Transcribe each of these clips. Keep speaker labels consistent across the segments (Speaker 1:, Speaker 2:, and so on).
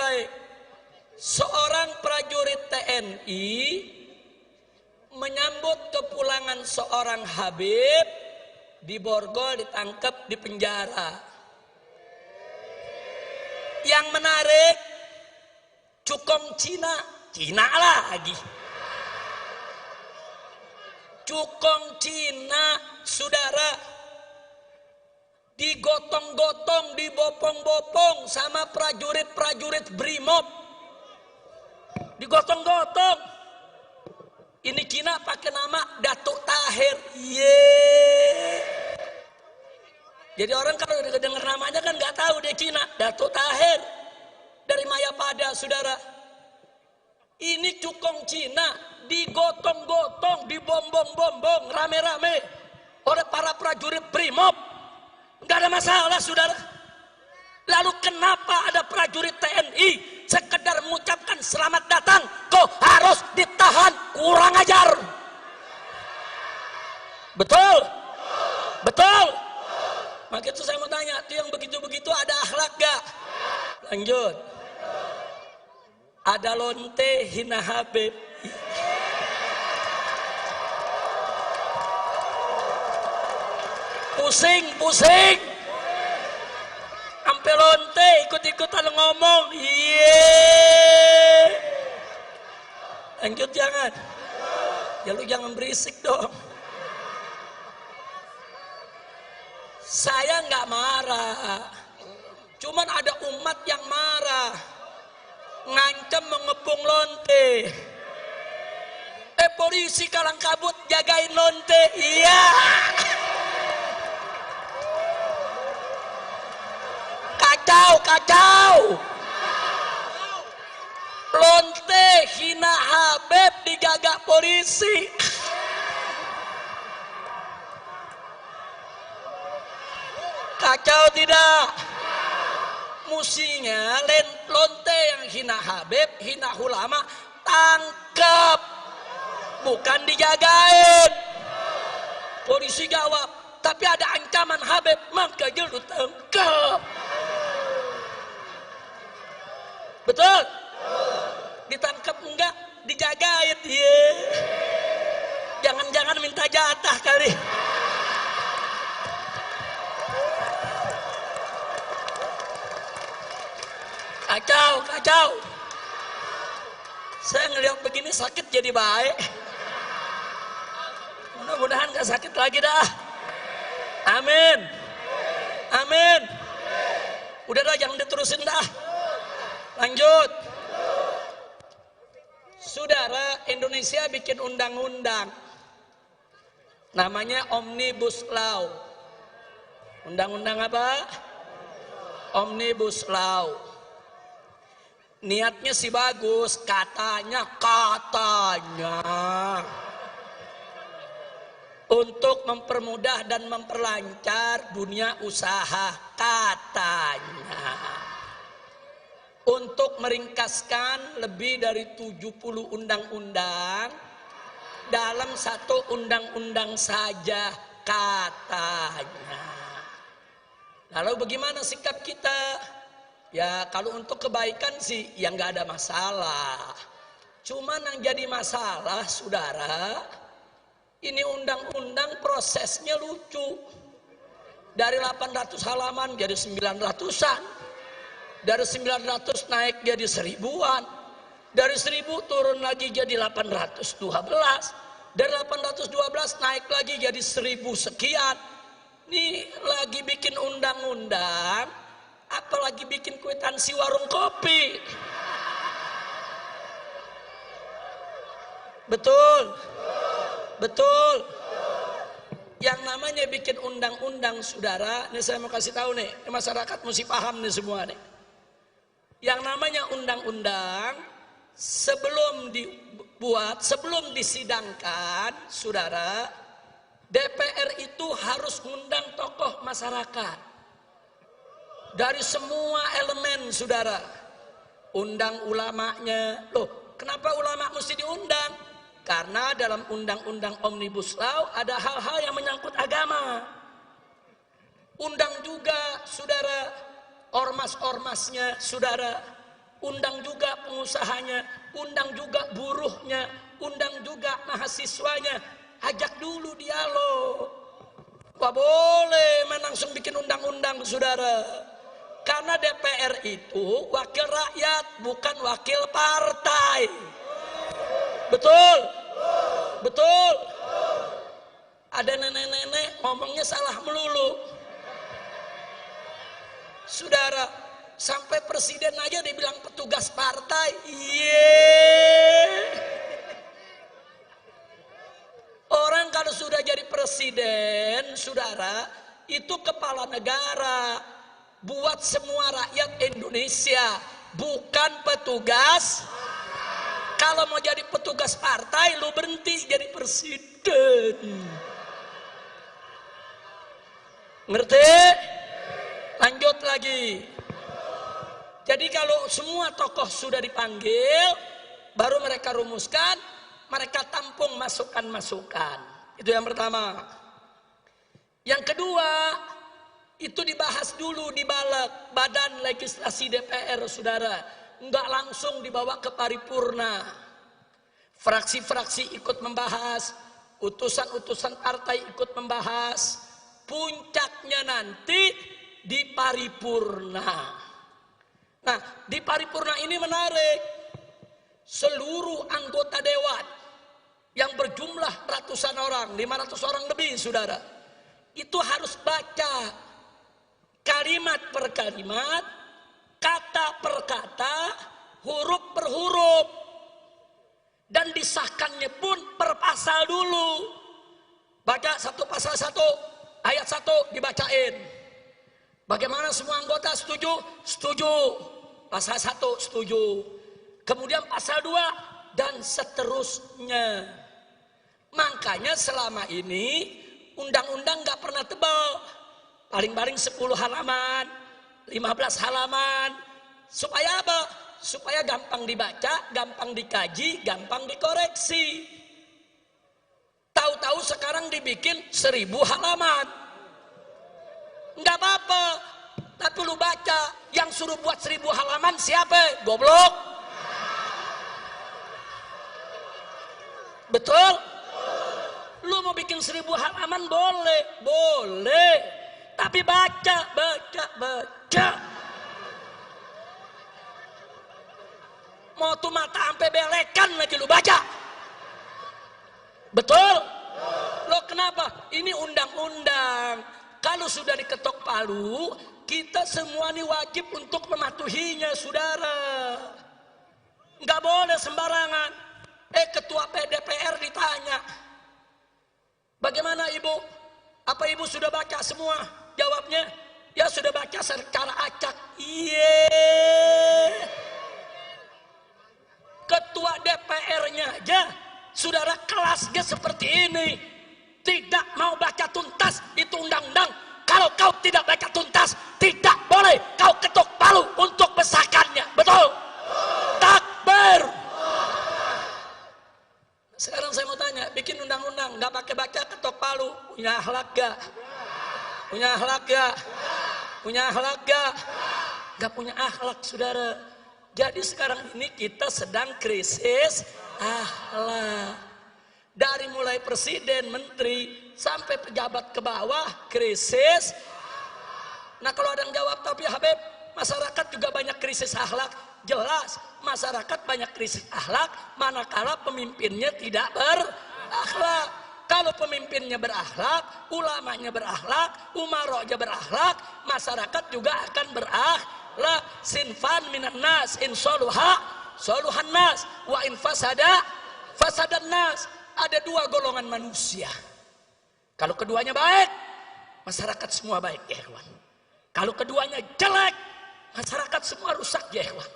Speaker 1: baik. Seorang prajurit TNI menyambut kepulangan seorang Habib di Borgol, ditangkap, di penjara. Yang menarik, cukong Cina lagi. Cukong Cina, saudara, digotong-gotong, dibopong-bopong sama prajurit-prajurit Brimob. Digotong-gotong. Ini Cina pakai nama Datuk Tahir. Jadi orang kalau dengar namanya kan nggak tahu dia Cina. Datuk Tahir dari Mayapada, saudara. Ini cukong Cina digotong-gotong, dibombong-bombong rame-rame oleh para prajurit Brimob. Nggak ada masalah, saudara. Lalu kenapa ada prajurit TNI sekedar mengucapkan selamat datang kok harus ditahan? Kurang ajar. Betul? Betul? Maka itu saya mau tanya, itu yang begitu-begitu ada akhlak gak? Lanjut. Ada lonte hina Habib. Pusing. Sampai lonte ikut-ikutan ngomong. Lanjut jangan. Ya lu jangan berisik dong. Saya nggak marah. Cuman ada umat yang marah. Ngancam mengepung lonte. Polisi kalang kabut jagain lonte. Iya. Kacau. Lonte hina Habib dijaga polisi. Kacau tidak? Musinya lonte yang hina Habib, hina ulama, tangkap. Bukan dijagain. Polisi jawab, tapi ada ancaman Habib, maka lu tangkap. Betul? Ditangkap enggak? Dijagain. Jangan-jangan minta jatah kali. Kacau. Saya ngelihat begini sakit jadi baik. Mudah-mudahan gak sakit lagi dah. Amin. Udah dah, jangan diterusin dah. Lanjut. Saudara, Indonesia bikin undang-undang. Namanya Omnibus Law. Undang-undang apa? Omnibus Law. Niatnya sih bagus, katanya untuk mempermudah dan memperlancar dunia usaha, katanya. Untuk meringkaskan lebih dari 70 undang-undang dalam satu undang-undang saja, katanya. Lalu bagaimana sikap kita? Ya kalau untuk kebaikan sih ya nggak ada masalah. Cuman yang jadi masalah, saudara, ini undang-undang prosesnya lucu. Dari 800 halaman jadi 900-an. Dari 900 naik jadi 1000-an. Dari 1000 turun lagi jadi 812. Dari 812 naik lagi jadi 1000 sekian. Ini lagi bikin undang-undang, apalagi bikin kwitansi warung kopi. Betul. Yang namanya bikin undang-undang, saudara, ini saya mau kasih tahu nih, masyarakat mesti paham nih semua nih. Yang namanya undang-undang sebelum dibuat, sebelum disidangkan, saudara, DPR itu harus ngundang tokoh masyarakat dari semua elemen, saudara. Undang ulamanya. Loh, kenapa ulama mesti diundang? Karena dalam undang-undang Omnibus Law ada hal-hal yang menyangkut agama. Undang juga, saudara, ormas-ormasnya, saudara. undang juga pengusahanya, undang juga buruhnya, undang juga mahasiswanya, ajak dulu dialog. Gak boleh langsung bikin undang-undang, saudara. Karena DPR itu wakil rakyat, bukan wakil partai. Betul? Betul? Ada nenek-nenek ngomongnya salah melulu. Saudara, sampai presiden aja dibilang petugas partai. Orang kalau sudah jadi presiden, saudara, itu kepala negara buat semua rakyat Indonesia, bukan petugas. Kalau mau jadi petugas partai, lu berhenti jadi presiden. Ngerti? Lanjut lagi. Jadi kalau semua tokoh sudah dipanggil, baru mereka rumuskan, mereka tampung masukan-masukan. Itu yang pertama. Yang kedua, itu dibahas dulu di Badan Legislasi DPR, saudara. Enggak langsung dibawa ke paripurna. Fraksi-fraksi ikut membahas, utusan-utusan partai ikut membahas. Puncaknya nanti di paripurna. Nah, di paripurna ini menarik. Seluruh anggota dewan yang berjumlah ratusan orang, 500 orang lebih, saudara, itu harus baca kalimat per kalimat, kata per kata, huruf per huruf, dan disahkannya pun per pasal dulu. Baca satu pasal satu, ayat satu dibacain. Bagaimana semua anggota setuju? Setuju. Pasal 1 setuju. Kemudian pasal 2 dan seterusnya. Makanya selama ini undang-undang gak pernah tebal. Paling-paling 10 halaman, 15 halaman. Supaya apa? Supaya gampang dibaca, gampang dikaji, gampang dikoreksi. Tahu-tahu sekarang dibikin 1000 halaman. Nggak apa-apa, tapi lu baca. Yang suruh buat 1000 halaman siapa? Goblok. Betul? Lu mau bikin 1000 halaman boleh, boleh. Tapi baca. Mau tuh mata sampai belekan lagi lu baca. Betul? Lo kenapa? Ini undang-undang. Kalau sudah diketok palu, kita semua ini wajib untuk mematuhinya, saudara. Nggak boleh sembarangan. Ketua DPR ditanya, bagaimana ibu? Apa ibu sudah baca semua? Jawabnya, ya sudah baca secara acak. Ketua DPR-nya aja, saudara, kelasnya seperti ini. Tidak mau baca tuntas, itu undang-undang. Kalau kau tidak baca tuntas, tidak boleh kau ketuk palu untuk besarkannya. Betul? Takbir. Sekarang saya mau tanya, bikin undang-undang nggak pakai baca ketok palu, punya akhlak gak? Punya akhlak gak? Punya akhlak gak? Gak punya akhlak, saudara. Jadi sekarang ini kita sedang krisis akhlak. Dari mulai presiden, menteri, sampai pejabat ke bawah, krisis. Nah kalau ada yang jawab, tapi Habib, masyarakat juga banyak krisis akhlak. Jelas, masyarakat banyak krisis akhlak, manakala pemimpinnya tidak berakhlak. Kalau pemimpinnya berakhlak, ulamanya berakhlak, umaroknya berakhlak, masyarakat juga akan berakhlak. Sinfan minan nas, in soluha, soluhan nas, wa in fasada, fasadan nas. Ada 2 golongan manusia. Kalau keduanya baik, masyarakat semua baik, ya kawan. Kalau keduanya jelek, masyarakat semua rusak, ya kawan.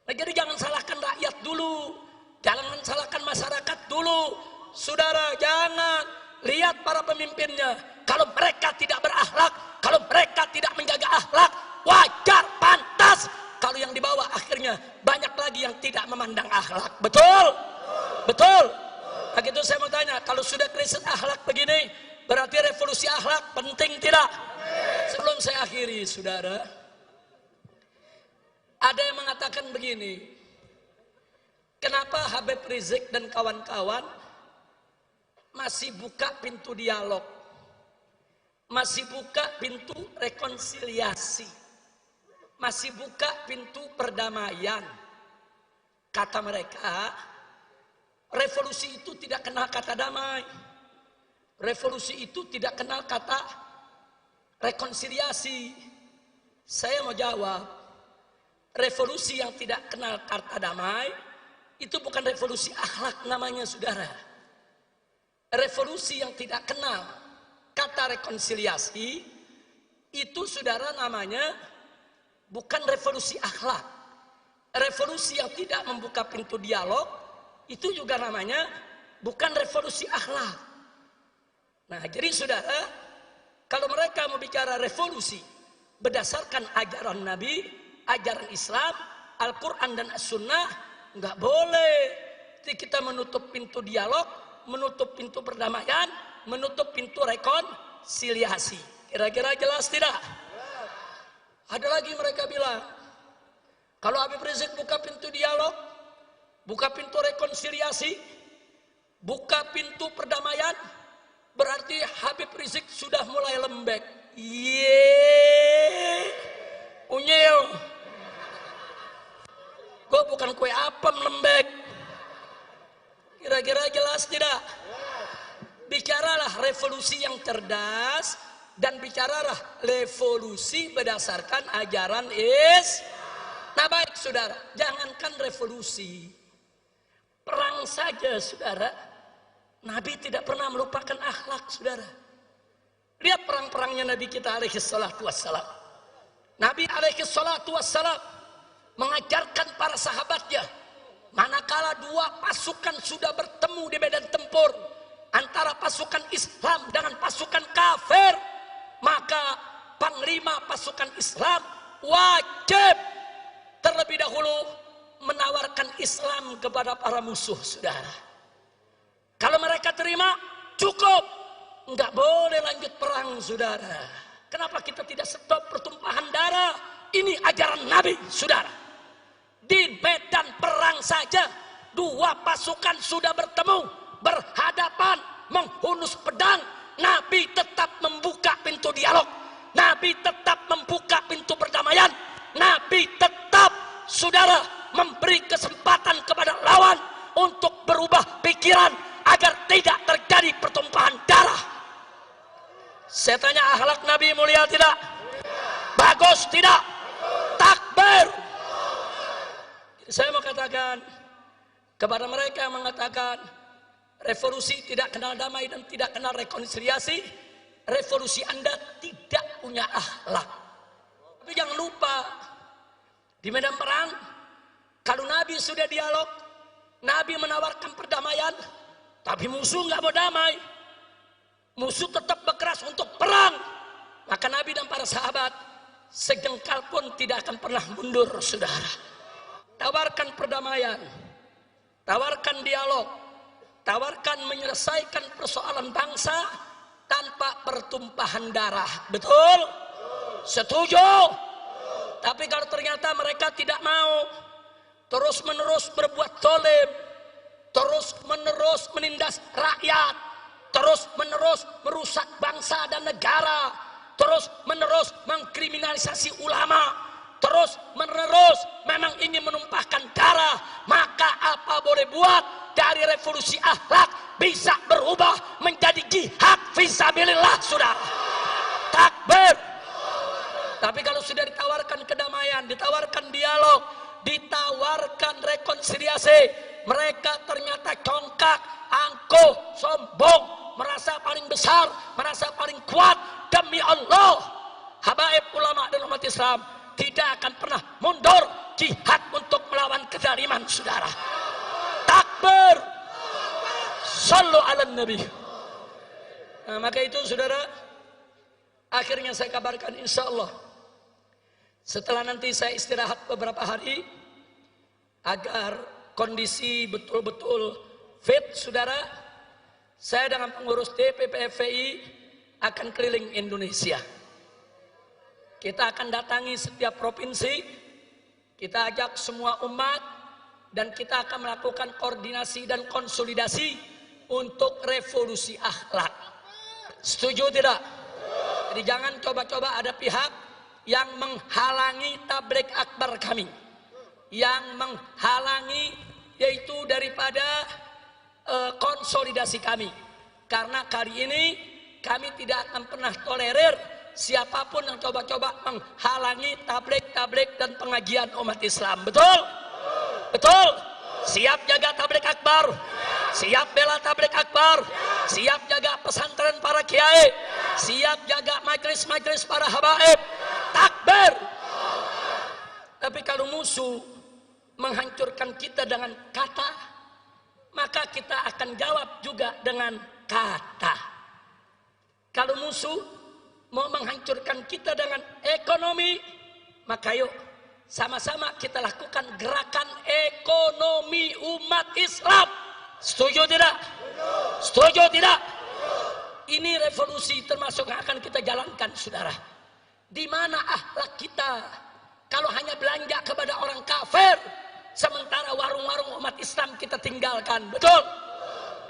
Speaker 1: Nah, jadi jangan salahkan rakyat dulu, jangan salahkan masyarakat dulu, saudara. Jangan lihat para pemimpinnya. Kalau mereka tidak berakhlak, kalau mereka tidak menjaga akhlak, wajar, pantas. Kalau yang dibawa akhirnya banyak lagi yang tidak memandang akhlak. Betul? Betul? Nah gitu saya mau tanya, kalau sudah krisis akhlak begini, berarti revolusi akhlak penting tidak? Sebelum saya akhiri, saudara, Ada yang mengatakan begini, kenapa Habib Rizik dan kawan-kawan masih buka pintu dialog, masih buka pintu rekonsiliasi, masih buka pintu perdamaian? Kata mereka, revolusi itu tidak kenal kata damai, revolusi itu tidak kenal kata rekonsiliasi. Saya mau jawab, revolusi yang tidak kenal kata damai itu bukan revolusi akhlak namanya, saudara. Revolusi yang tidak kenal kata rekonsiliasi itu, saudara, namanya bukan revolusi akhlak. Revolusi yang tidak membuka pintu dialog itu juga namanya bukan revolusi akhlak. Nah, jadi saudara, kalau mereka mau bicara revolusi berdasarkan ajaran Nabi, ajaran Islam, Al-Quran dan As-Sunnah, nggak boleh kita menutup pintu dialog, menutup pintu perdamaian, menutup pintu rekonsiliasi. Kira-kira jelas tidak? Ada lagi mereka bilang, kalau Habib Rizik buka pintu dialog, buka pintu rekonsiliasi, buka pintu perdamaian, berarti Habib Rizik sudah mulai lembek. Unyil. Gue bukan kue apem lembek. Kira-kira jelas tidak? Bicaralah revolusi yang cerdas dan bicaralah revolusi berdasarkan ajaran Nah, baik saudara, jangankan revolusi, perang saja saudara, Nabi tidak pernah melupakan akhlak, saudara. Lihat perang-perangnya Nabi kita alaihi salatu wassalam. Nabi alaihi salatu wassalam mengajarkan para sahabatnya, manakala dua pasukan sudah bertemu di medan tempur antara pasukan Islam dengan pasukan kafir, maka panglima pasukan Islam wajib terlebih dahulu menawarkan Islam kepada para musuh, saudara. Kalau mereka terima, cukup, nggak boleh lanjut perang, saudara. Kenapa kita tidak stop pertumpahan darah? Ini ajaran Nabi, saudara. Di medan perang saja, dua pasukan sudah bertemu, berhadapan, menghunus pedang, Nabi tetap membuka pintu dialog, Nabi tetap membuka pintu perdamaian, Nabi tetap, saudara, memberi kesempatan kepada lawan untuk berubah pikiran agar tidak terjadi pertumpahan darah. Saya tanya, akhlak Nabi mulia tidak? Bagus tidak? Takbir. Saya mau katakan kepada mereka yang mengatakan revolusi tidak kenal damai dan tidak kenal rekonsiliasi, revolusi Anda tidak punya akhlak. Tapi jangan lupa, di medan perang, kalau Nabi sudah dialog, Nabi menawarkan perdamaian, tapi musuh nggak mau damai, musuh tetap berkeras untuk perang, maka Nabi dan para sahabat sejengkal pun tidak akan pernah mundur, saudara. Tawarkan perdamaian, tawarkan dialog, tawarkan menyelesaikan persoalan bangsa tanpa pertumpahan darah. Betul? Setuju? Tapi kalau ternyata mereka tidak mau, terus menerus berbuat zalim, terus menerus menindas rakyat, terus menerus merusak bangsa dan negara, terus menerus mengkriminalisasi ulama, terus menerus memang ingin menumpahkan darah, maka apa boleh buat, dari revolusi akhlak bisa berubah menjadi jihad fisabilillah, saudara. Takbir. Tapi kalau sudah ditawarkan kedamaian, ditawarkan dialog, ditawarkan rekonsiliasi, mereka ternyata congkak, angkuh, sombong, merasa paling besar, merasa paling kuat. Demi Allah, habaib ulama dan umat Islam tidak akan pernah mundur jihad untuk melawan kezaliman, saudara. Takbir. Sallu ala nabi. Nah, maka itu saudara, akhirnya saya kabarkan, insya Allah setelah nanti saya istirahat beberapa hari agar kondisi betul-betul fit, saudara, saya dengan pengurus DPP FPI akan keliling Indonesia. Kita akan datangi setiap provinsi, kita Kita ajak semua umat dan kita akan melakukan koordinasi dan konsolidasi untuk revolusi akhlak. Setuju tidak? Jadi jangan coba-coba ada pihak yang menghalangi tabligh akbar kami, yang menghalangi yaitu daripada konsolidasi kami. Karena kali ini kami tidak akan pernah tolerir siapapun yang coba-coba menghalangi tabligh dan pengajian umat Islam. Betul? Betul? Siap jaga tabligh akbar, siap bela tabligh akbar, siap jaga pesantren para kiai, siap jaga majelis-majelis para habaib. Takbir. Tapi kalau musuh menghancurkan kita dengan kata, maka kita akan jawab juga dengan kata. Kalau musuh mau menghancurkan kita dengan ekonomi, maka yuk sama-sama kita lakukan gerakan ekonomi umat Islam. Setuju tidak? Setuju tidak? Ini revolusi termasuk yang akan kita jalankan, saudara. Di mana akhlak kita kalau hanya belanja kepada orang kafir, sementara warung-warung umat Islam kita tinggalkan? Betul?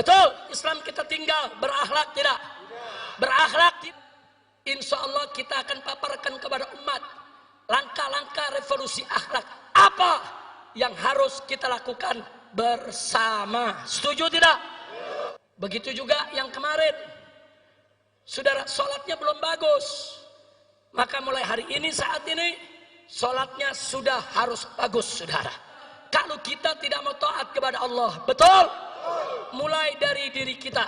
Speaker 1: Betul? Islam kita tinggal, berakhlak tidak? Berakhlak tidak? Insya Allah kita akan paparkan kepada umat langkah-langkah revolusi akhlak apa yang harus kita lakukan bersama. Setuju tidak? Begitu juga yang kemarin, saudara, sholatnya belum bagus, maka mulai hari ini, saat ini sholatnya sudah harus bagus, saudara. Kalau kita tidak mau taat kepada Allah, betul? Mulai dari diri kita,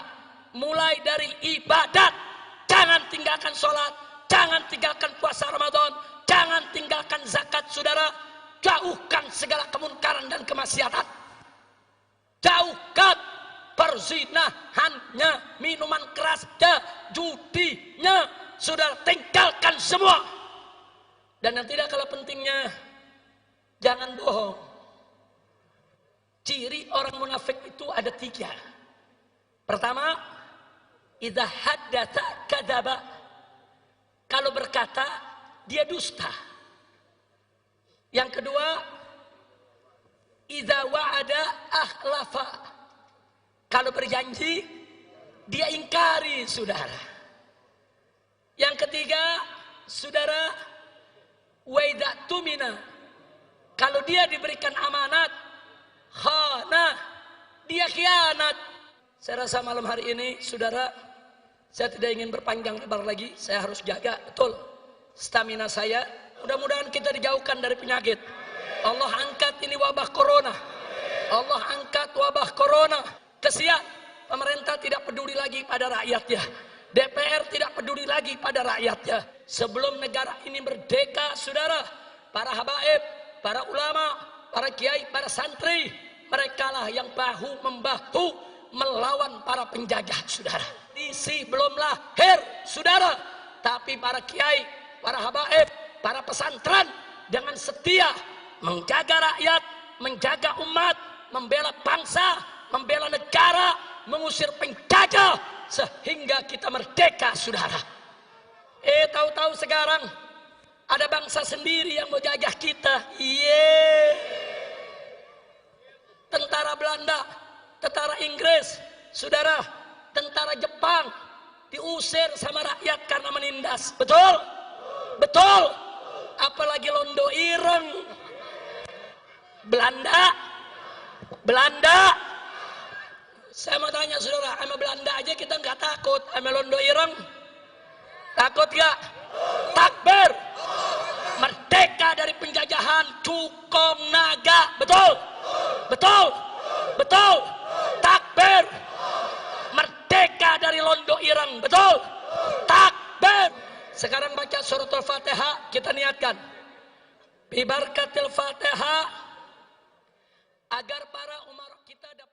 Speaker 1: mulai dari ibadat. Jangan tinggalkan sholat, jangan tinggalkan puasa Ramadan, jangan tinggalkan zakat, saudara. Jauhkan segala kemungkaran dan kemaksiatan. Jauhkan perzinahannya, minuman kerasnya, judinya, saudara, tinggalkan semua. Dan yang tidak kalah pentingnya, jangan bohong. Ciri orang munafik itu ada 3. Pertama, idza haddatsa kadzaba. Kalau berkata, dia dusta. Yang kedua, idza wa'ada akhlafa. Kalau berjanji, dia ingkari, saudara. Yang ketiga, saudara, wa idza tumina. Kalau dia diberikan amanat, khana, dia khianat. Saya rasa malam hari ini, saudara, saya tidak ingin berpanjang lebar lagi. Saya harus jaga betul stamina saya. Mudah-mudahan kita dijauhkan dari penyakit. Allah angkat ini wabah corona. Allah angkat wabah corona. Kesian, pemerintah tidak peduli lagi pada rakyatnya. DPR tidak peduli lagi pada rakyatnya. Sebelum negara ini merdeka, saudara, para habaib, para ulama, para kiai, para santri, merekalah yang bahu-membahu melawan para penjajah, saudara. Isi belum lahir, saudara, tapi para kiai, para habaib, para pesantren dengan setia menjaga rakyat, menjaga umat, membela bangsa, membela negara, mengusir penjajah sehingga kita merdeka, saudara. Tahu-tahu sekarang ada bangsa sendiri yang mau jajah kita. Tentara Belanda, tentara Inggris, saudara, tentara Jepang diusir sama rakyat karena menindas. Betul? Betul? Apalagi Londo Ireng. Belanda. Saya mau tanya, saudara, sama Belanda aja kita nggak takut, sama Londo Ireng takut gak? Takbir. Merdeka dari penjajahan cukong naga. Betul? Betul? Betul? Takbir. Merdeka dari Londo Ireng. Betul? Takbir. Sekarang baca surat Al-Fatihah, kita niatkan bi barakatil Fatihah agar para umat kita dapat